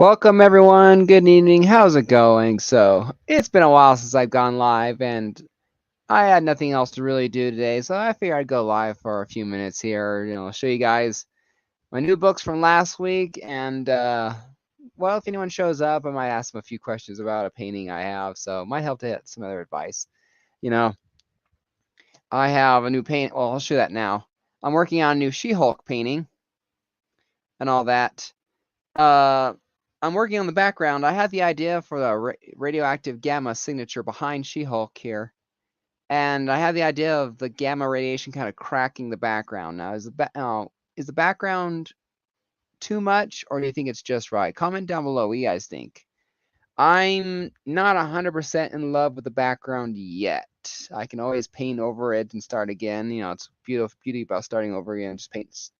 Welcome everyone. Good evening. How's it going? So it's been a while since I've gone live, and I had nothing else to really do today, so I figured I'd go live for a few minutes here. Show you guys my new books from last week, and well, if anyone shows up, I might ask them a few questions about a painting I have, so it might help to get some other advice. You know, I have a new paint. Well, I'll show that now. I'm working on a new She-Hulk painting and all that. I'm working on the background. I had the idea for the radioactive gamma signature behind She-Hulk here, and I had the idea of the gamma radiation kind of cracking the background. Now, is the background too much, or do you think it's just right? Comment down below what you guys think. I'm not 100% in love with the background yet. I can always paint over it and start again. It's beauty about starting over again. Just paint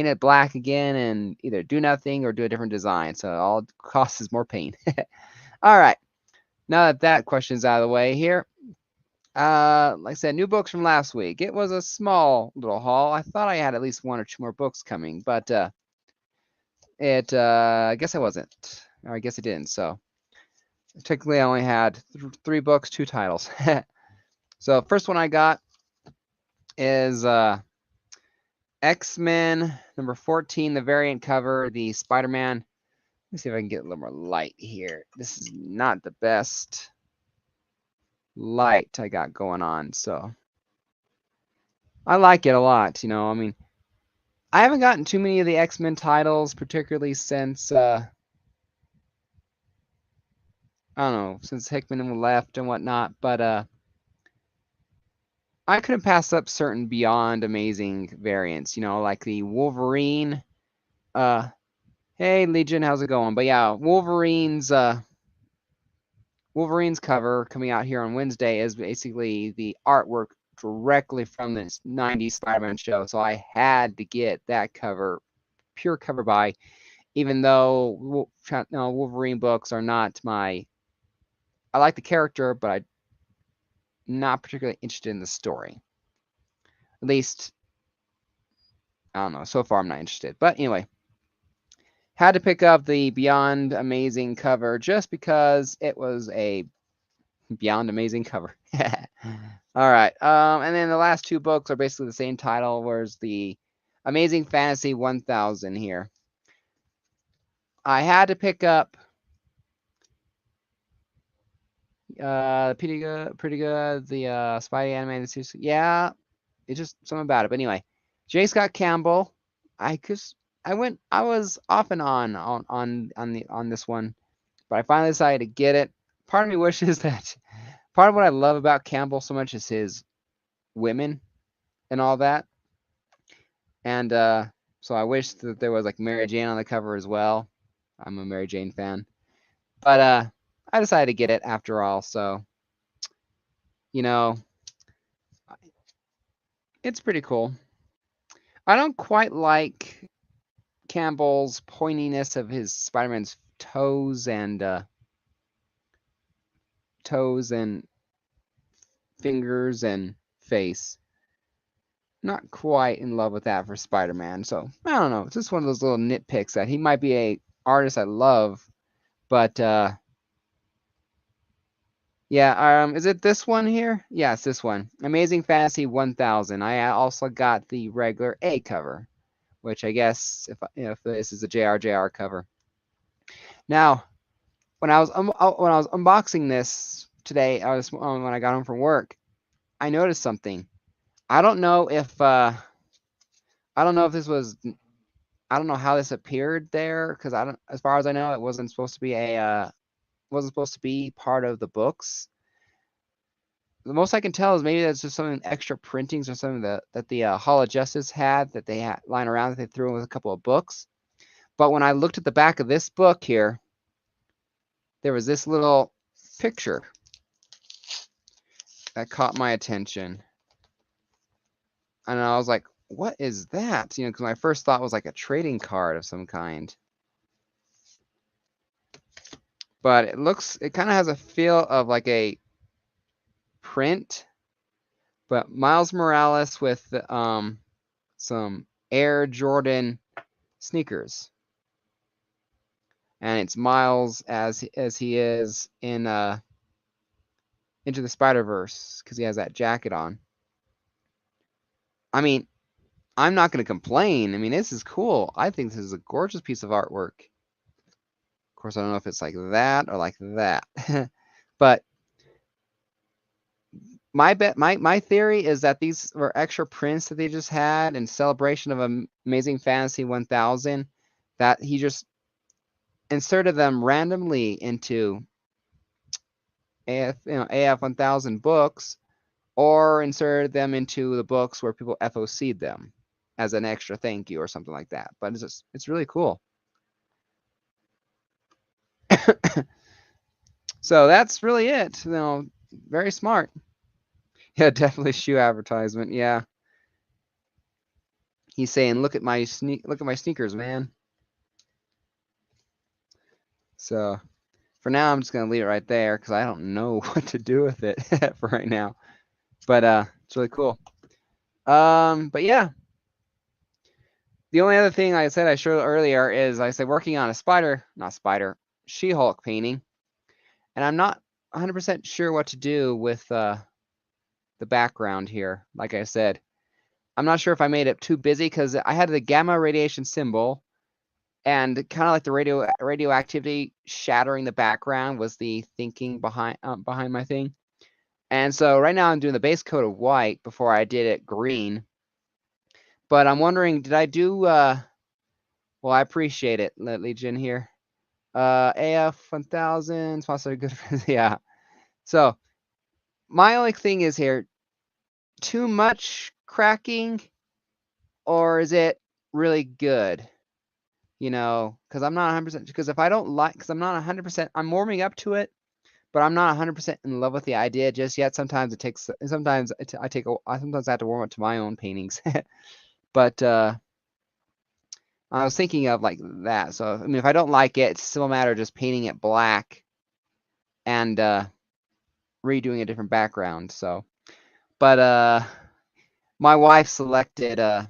it black again and either do nothing or do a different design. So all it costs is more paint. All right. Now that question's out of the way here. Like I said, new books from last week. It was a small little haul. I thought I had at least one or two more books coming, but I guess I wasn't. Or I guess it didn't. So technically I only had three books, two titles. So first one I got is X-Men number 14, the variant cover, the Spider-Man. Let me see if I can get a little more light here. This is not the best light I got going on, so I like it a lot. I mean, I haven't gotten too many of the X-Men titles, particularly since I don't know, since Hickman left and whatnot, but I couldn't pass up certain Beyond Amazing variants, like the Wolverine. Hey Legion, how's it going? But yeah, Wolverine's cover coming out here on Wednesday is basically the artwork directly from this 90s Spider-Man show. So I had to get that cover, pure cover buy, even though Wolverine books are not I like the character, but I'm not particularly interested in the story. At least, I don't know. So far, I'm not interested. But anyway, had to pick up the Beyond Amazing cover just because it was a Beyond Amazing cover. All right. And then the last two books are basically the same title, whereas the Amazing Fantasy 1000 here. I had to pick up pretty good. The Spidey animated series. Yeah, it's just something about it. But anyway, J. Scott Campbell. I was off and on this one, but I finally decided to get it. Part of me wishes that part of what I love about Campbell so much is his women and all that. And so I wish that there was like Mary Jane on the cover as well. I'm a Mary Jane fan. But I decided to get it after all. So, it's pretty cool. I don't quite like Campbell's pointiness of his Spider-Man's toes and fingers and face. Not quite in love with that for Spider-Man. So I don't know. It's just one of those little nitpicks that he might be a artist I love, but yeah. Is it this one here? Yeah, it's this one. Amazing Fantasy 1000. I also got the regular A cover, which I guess if this is a JR cover. Now, when I was unboxing this today, when I got home from work, I noticed something. I don't know if this was. I don't know how this appeared there because as far as I know, it wasn't supposed to be part of the books. The most I can tell is maybe that's just some extra printings or something that the Hall of Justice had that they had lying around that they threw in with a couple of books. But when I looked at the back of this book here, there was this little picture that caught my attention. And I was like, what is that? Because my first thought was like a trading card of some kind. But it kind of has a feel of like a print, but Miles Morales with some Air Jordan sneakers. and it's Miles as he is in Into the Spider-Verse, because he has that jacket on. I mean, I'm not going to complain. I mean, this is cool. I think this is a gorgeous piece of artwork. Of course, I don't know if it's like that or like that. But my theory is that these were extra prints that they just had in celebration of Amazing Fantasy 1000, that he just inserted them randomly into AF 1000 books, or inserted them into the books where people FOC'd them as an extra thank you or something like that. But it's really cool. So that's really it. Very smart. Yeah, definitely shoe advertisement. Yeah. He's saying, look at my sneakers, man. So for now, I'm just gonna leave it right there because I don't know what to do with it for right now. But it's really cool. But yeah. The only other thing I said I showed earlier is I said working on a She-Hulk painting, and I'm not 100% sure what to do with the background here. Like I said, I'm not sure if I made it too busy because I had the gamma radiation symbol, and kind of like the radioactivity shattering the background was the thinking behind my thing. And so right now I'm doing the base coat of white before I did it green. But I'm wondering, did I do well, I appreciate it, Legion here. AF 1000 sponsor good friends. Yeah. So my only thing is here, too much cracking, or is it really good? Because I'm not 100%. Because if I don't like, because I'm not 100%, I'm warming up to it, but I'm not 100% in love with the idea just yet. Sometimes it takes. Sometimes I sometimes I have to warm up to my own paintings. But I was thinking of like that. So I mean, if I don't like it, it's still a matter of just painting it black and redoing a different background. So, but my wife selected. I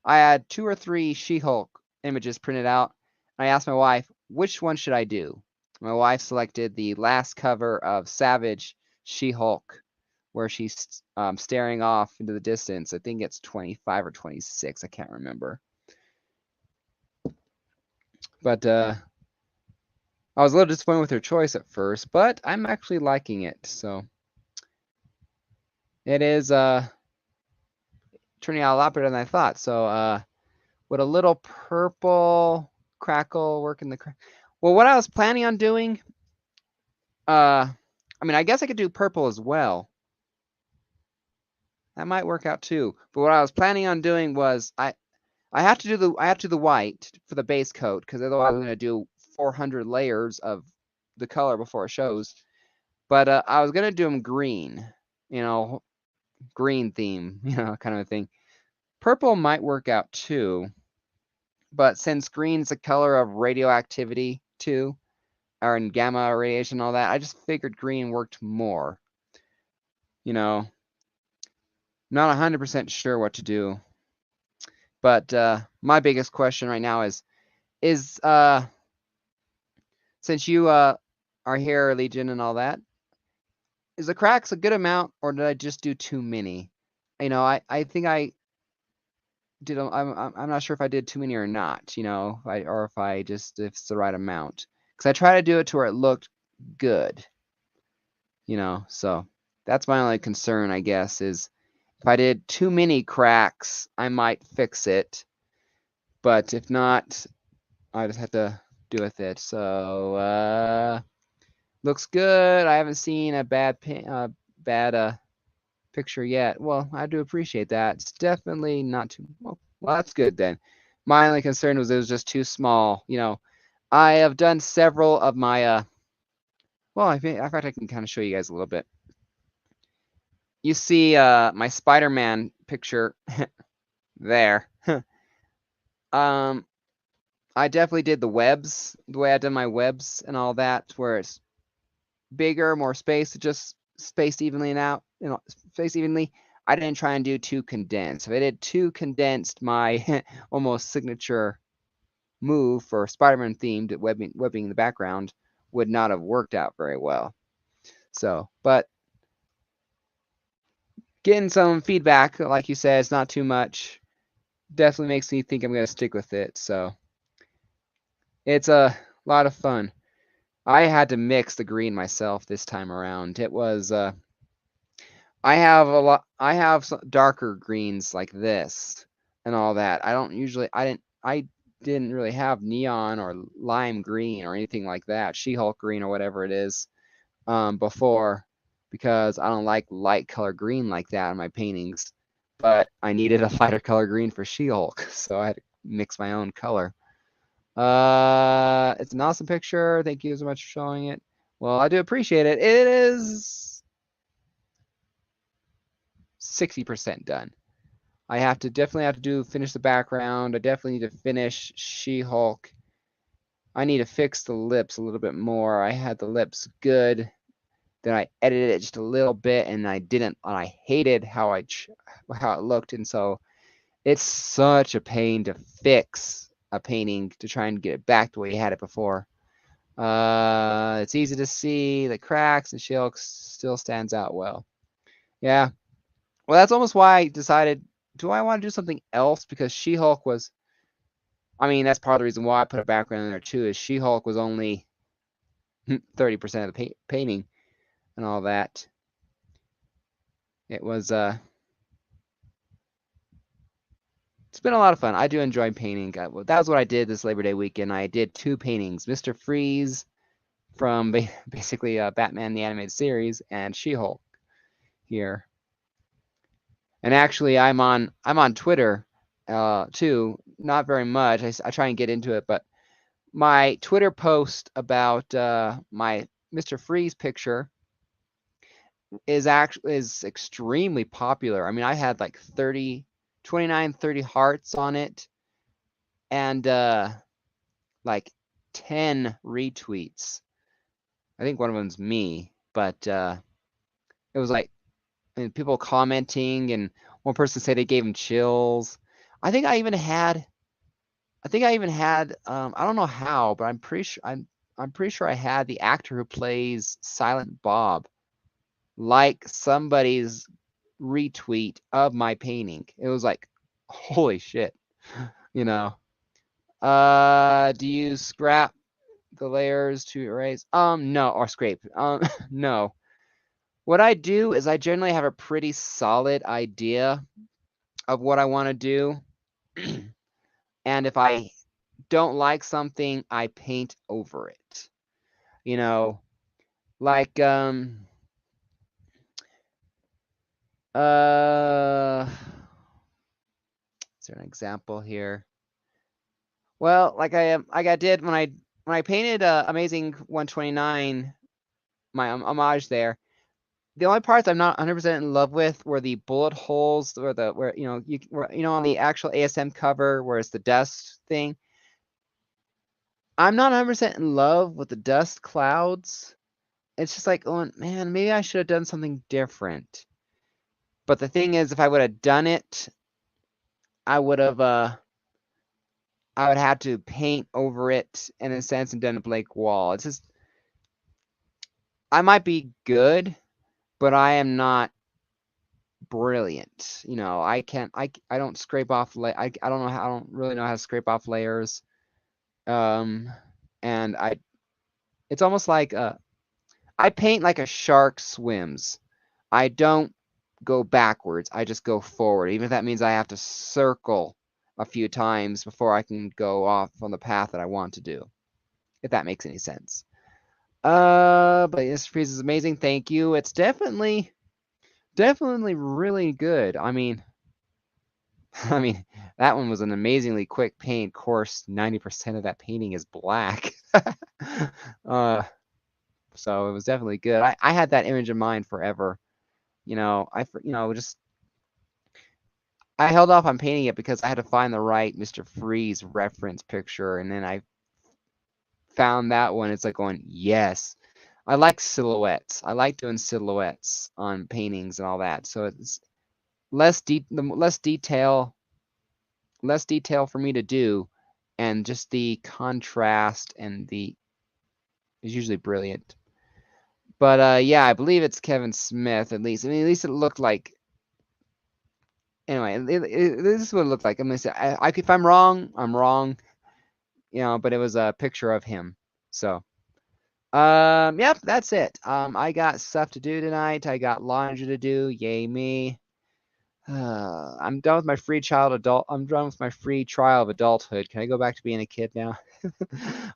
had 2 or 3 She-Hulk images printed out. I asked my wife, which one should I do? My wife selected the last cover of Savage She-Hulk, where she's staring off into the distance. I think it's 25 or 26. I can't remember. But I was a little disappointed with her choice at first, but I'm actually liking it. So it is turning out a lot better than I thought. So would a little purple crackle work in the well, what I was planning on doing, I mean, I guess I could do purple as well. That might work out too. But what I was planning on doing was I have to do the white for the base coat, because otherwise I'm going to do 400 layers of the color before it shows. But I was going to do them green, green theme, kind of a thing. Purple might work out too. But since green is the color of radioactivity too, or in gamma radiation and all that, I just figured green worked more. Not 100% sure what to do. But my biggest question right now is since you are here, Legion, and all that, is the cracks a good amount, or did I just do too many? I think I did. I'm not sure if I did too many or not. Or if it's the right amount. Because I try to do it to where it looked good. So that's my only concern, I guess, is if I did too many cracks, I might fix it. But if not, I just have to do with it. So looks good. I haven't seen a bad picture yet. Well, I do appreciate that. It's definitely not too well. That's good then. My only concern was it was just too small. I have done several of my well, in fact, I can kind of show you guys a little bit. You see my Spider-Man picture there. I definitely did the webs, the way I did my webs and all that, where it's bigger, more space, just spaced evenly out, spaced evenly. I didn't try and do too condensed. If I did too condensed, my almost signature move for Spider-Man themed webbing in the background would not have worked out very well. So, but getting some feedback, like you said, it's not too much. Definitely makes me think I'm going to stick with it. So it's a lot of fun. I had to mix the green myself this time around. It was I have some darker greens like this and all that. I didn't really have neon or lime green or anything like that, She-Hulk green or whatever it is, before, because I don't like light color green like that in my paintings. But I needed a lighter color green for She-Hulk, so I had to mix my own color. It's an awesome picture. Thank you so much for showing it. Well, I do appreciate it. It is 60% done. I definitely have to finish the background. I definitely need to finish She-Hulk. I need to fix the lips a little bit more. I had the lips good. Then I edited it just a little bit, and I didn't. And I hated how it looked, and so it's such a pain to fix a painting to try and get it back the way you had it before. It's easy to see the cracks, and She-Hulk still stands out well. Yeah. Well, that's almost why I decided, do I want to do something else? Because She-Hulk was, I mean, that's part of the reason why I put a background in there too, is She-Hulk was only 30% of the painting and all that. It was, it's been a lot of fun. I do enjoy painting. That was what I did this Labor Day weekend. I did 2 paintings, Mr. Freeze from basically Batman the Animated Series and She-Hulk here. And actually, I'm on Twitter too. Not very much. I try and get into it, but my Twitter post about my Mr. Freeze picture is extremely popular. I mean, I had like 29, 30 hearts on it, and like 10 retweets. I think one of them's me, but it was like, and people commenting, and one person said it gave him chills. I think I even had I don't know how, but I'm pretty sure I had the actor who plays Silent Bob like somebody's retweet of my painting. It was like, holy shit, you know. Do you scrap the layers to erase? No, or scrape. No. What I do is I generally have a pretty solid idea of what I want to do. And if I don't like something, I paint over it. You know, like is there an example here? Well, like I did when I painted Amazing 129, my homage there. The only parts I'm not 100% in love with were the bullet holes, or where on the actual ASM cover where it's the dust thing. I'm not 100% in love with the dust clouds. It's just like, oh man, maybe I should have done something different. But the thing is, if I would have done it, I would have to paint over it in a sense and done a blank wall. It's just, I might be good, but I am not brilliant. I don't scrape off I don't really know how to scrape off layers. And it's almost like I paint like a shark swims. I don't go backwards. I just go forward, even if that means I have to circle a few times before I can go off on the path that I want to do, if that makes any sense. But this freeze is amazing. Thank you. It's definitely really good. I mean, that one was an amazingly quick paint. Of course, 90% of that painting is black. So it was definitely good. I had that image in mind forever. I held off on painting it because I had to find the right Mr. Freeze reference picture, and then I found that one. It's like going, yes. I like silhouettes. I like doing silhouettes on paintings and all that. So it's less detail for me to do, and just the contrast and is usually brilliant. But yeah, I believe it's Kevin Smith at least. I mean, at least it looked like. Anyway, this is what it looked like. I'm gonna say, if I'm wrong, I'm wrong. But it was a picture of him. So, yep, that's it. I got stuff to do tonight. I got laundry to do. Yay me. I'm done with my free adult. I'm done with my free trial of adulthood. Can I go back to being a kid now?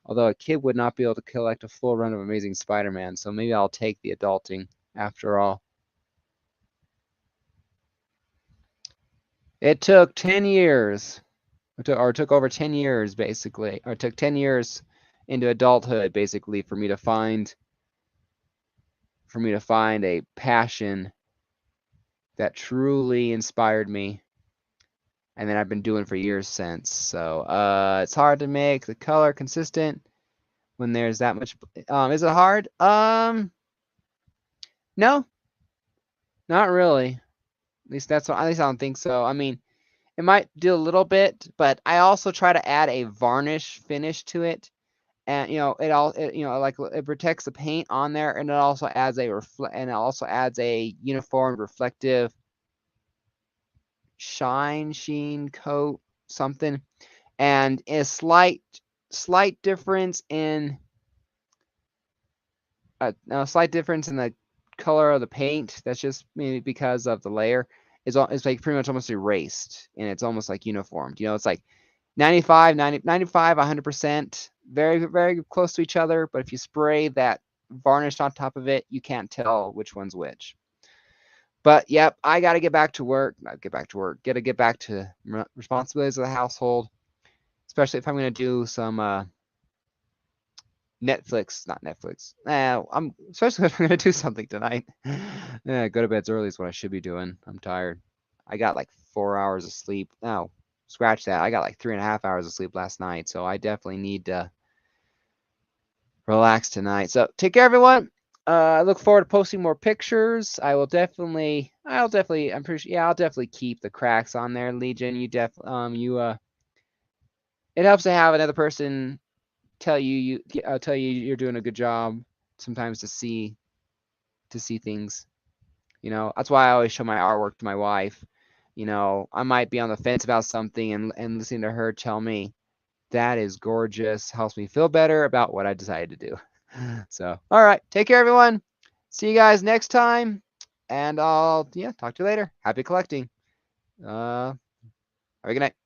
Although a kid would not be able to collect a full run of Amazing Spider-Man, so maybe I'll take the adulting after all. It took 10 years, or it took over 10 years, basically, or it took 10 years into adulthood, basically, for me to find a passion that truly inspired me, and then I've been doing for years since. So it's hard to make the color consistent when there's that much. Is it hard? No, not really. At least I don't think so. I mean, it might do a little bit, but I also try to add a varnish finish to it, and it protects the paint on there, and it also adds a uniform reflective sheen coat, something, and a slight difference in the color of the paint. That's just maybe because of the layer. It's like pretty much almost erased, and it's almost like uniformed. It's like 95, 90, 95, 100%, very, very close to each other. But if you spray that varnish on top of it, you can't tell which one's which. But yep, I got to get back to work. Not get back to work. Got to get back to responsibilities of the household, especially if I'm going to do some Netflix. Not Netflix. Especially if I'm going to do something tonight. Yeah, go to bed early is what I should be doing. I'm tired. I got like 4 hours of sleep. No, scratch that. I got like 3.5 hours of sleep last night, so I definitely need to relax tonight. So take care, everyone. I look forward to posting more pictures. I'll definitely keep the cracks on there, Legion. It helps to have another person tell you you're doing a good job sometimes to see things. That's why I always show my artwork to my wife. I might be on the fence about something, and listening to her tell me that is gorgeous helps me feel better about what I decided to do. So, all right, take care, everyone. See you guys next time, and I'll talk to you later. Happy collecting. Have a good night.